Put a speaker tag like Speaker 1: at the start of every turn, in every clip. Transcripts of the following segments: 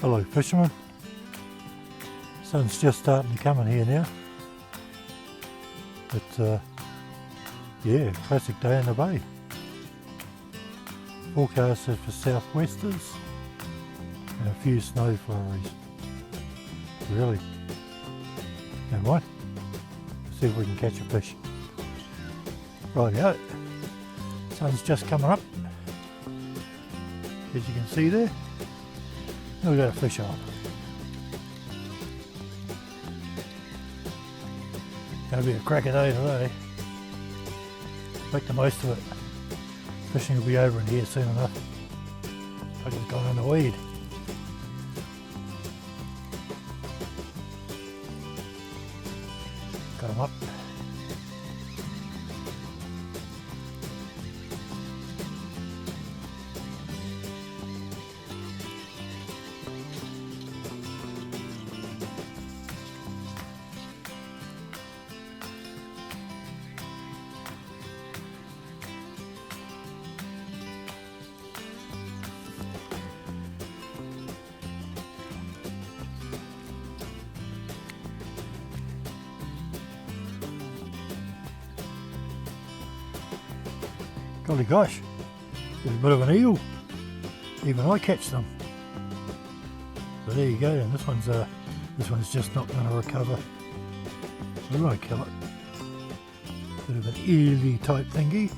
Speaker 1: Hello fishermen, sun's just starting to come in here now, but yeah, classic day in the bay. Forecast is for southwesters and a few snow flurries. Really, never mind, see if we can catch a fish. Rightio, sun's just coming up, as you can see there. We've got a fish on. Gonna be a cracker day today. Make the most of it. Fishing will be over in here soon enough. I just got in the weed. Got him up. Golly gosh, there's a bit of an eel. Even I catch them. So there you go, and this one's just not going to recover. We won't kill it. Bit of an eely type thingy.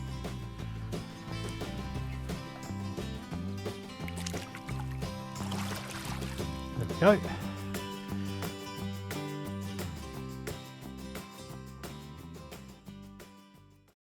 Speaker 1: There we go.